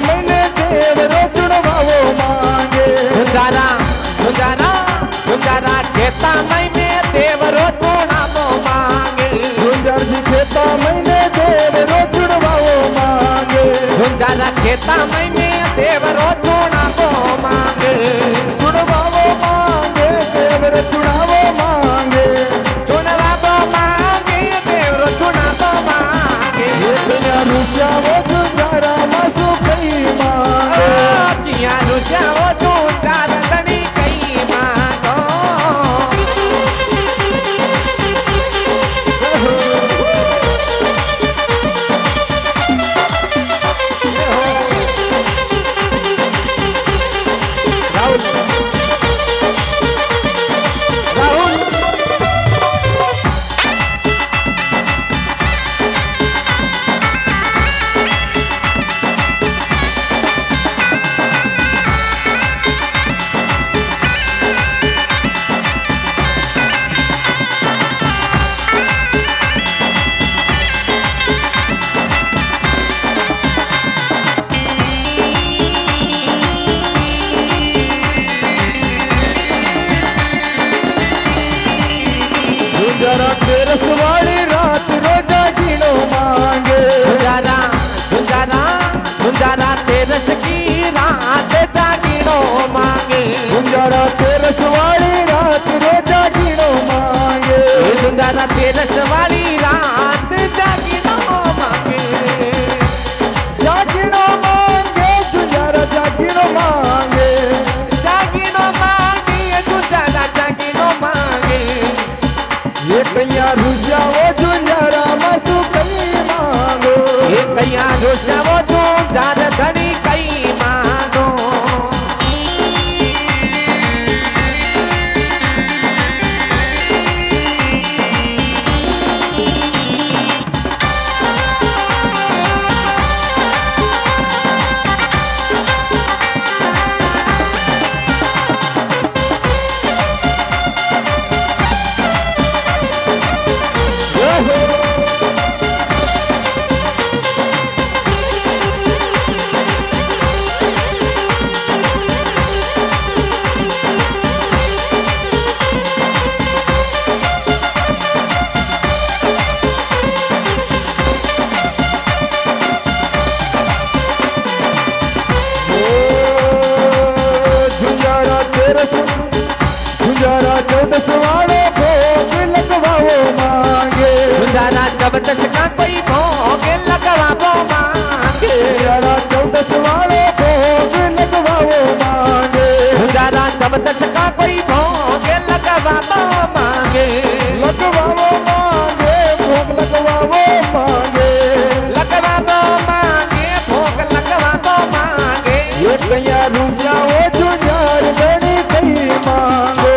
महीने देवरो चुड़वावो मांगे झुंझारा झुंझारा झुंझारा खेता महीने देवरो चुड़ावो मांगे झुंझार जी खेता महीने देवरो चुड़वावो मांगे झुंझारा खेता महीने देवरो चुड़ावो मांगे चुड़वावो मांगे देवरो चुड़ावो मांगे चुड़वावो मांगे देवरो चुड़ावो मांगे रुस्यावो झुंझारा मासू कई मांगे किया रुस्यावो झुंझारा धनी कई मांगो झुंझारा तेरस वाली रात रोजा गिनो मांगे झुंझारा झुंझारा झुंझारा तेरस की रात जागीनो मांगे झुंझारा तेरस वाली रात रोजा गिनो मांगे झुंझारा तेरस वाली रात जागीनो मांगे जागिनो मांगे झुंझारा जागिनो मांगे जागीनो मांगे झुंझारा जागीनो मांगे ये कैया रुस्यावो झुंझारा मासू कई मांगो ये कैया रुस्यावो झुंझारा धनी कई मांगो झुंझारा तेरस झुंझारा चौदस वालो भोग लगवावो मांगे झुंझारा चौदस का कोई भोग लगवावो मांगे झुंझारा चौदस वालो भोग लगवावो मांगे झुंझारा चौदस का कोई भोग लगवावो मांगे लगवावो मांगे भोग लगवावो मांगे लगवावो मांगे भोग लगवावो मांगे ये कैया रुस्यावो झुंझार धनी कई मांगो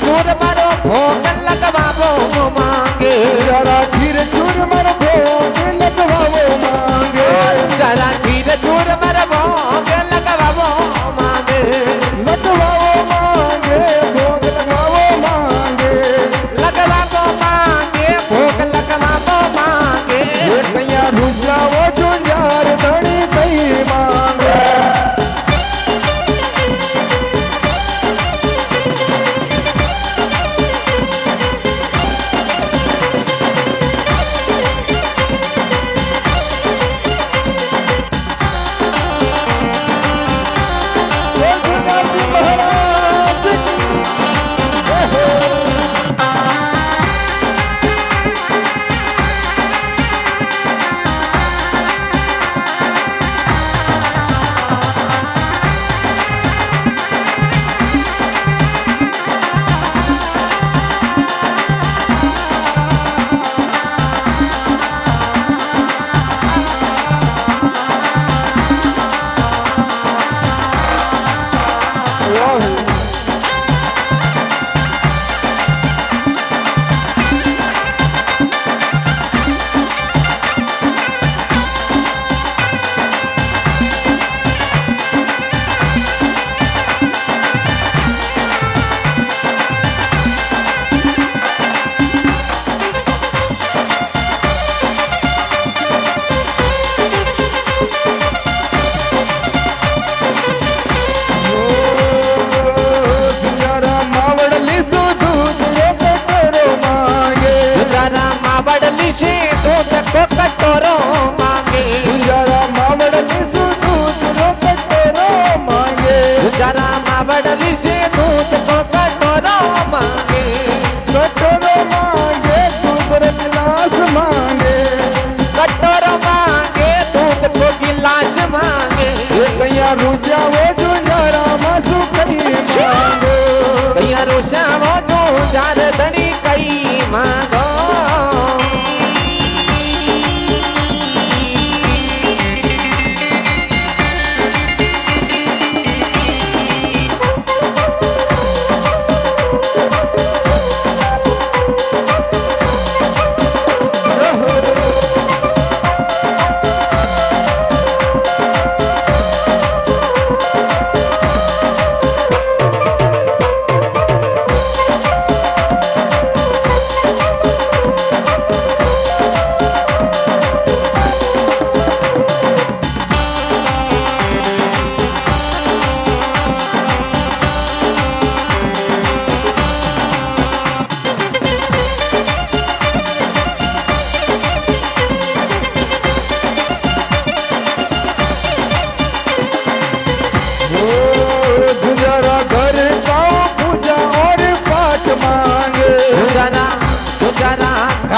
चूर मारो भोग लगवावो मांगे, जरा खीर चूर मारो भोग लगवावो मांगे, जरा खीर चूर मारो भोग लगवावो मांगे, लगवावो मांगे भोग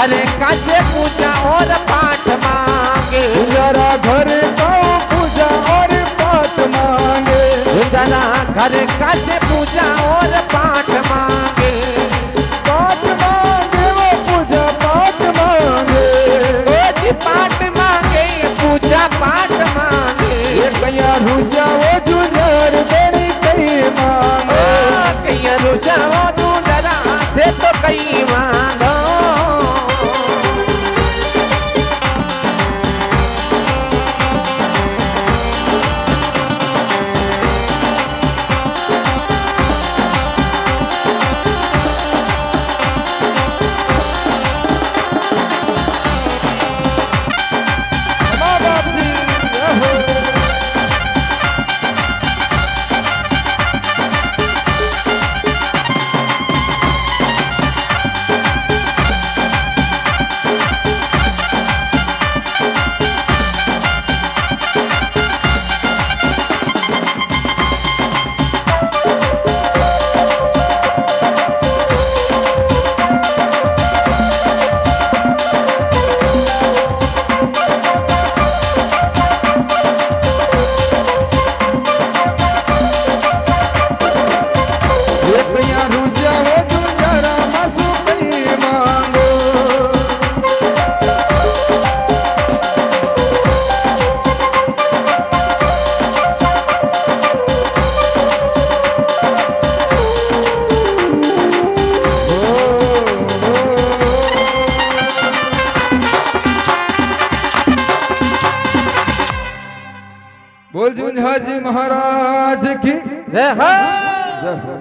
घर का से पूजा और पाठ मांगे जरा घर का पूजा और पाठ मांगे जरा घर का से पूजा और पाठ मांगे पाठ मांगे वो पूजा पाठ मांगे रोज पाठ मांगे पूजा पाठ मांगे ये कया रुसा वो जुझार देनी कई मांगे कहीं रुझा वो तू जरा दे तो कहीं मांगो माँ बाप जी रहो। ये कया रुसा वो जुझार मासू कई मांगो बोल जुझार जी महाराज की जय हो जय हो।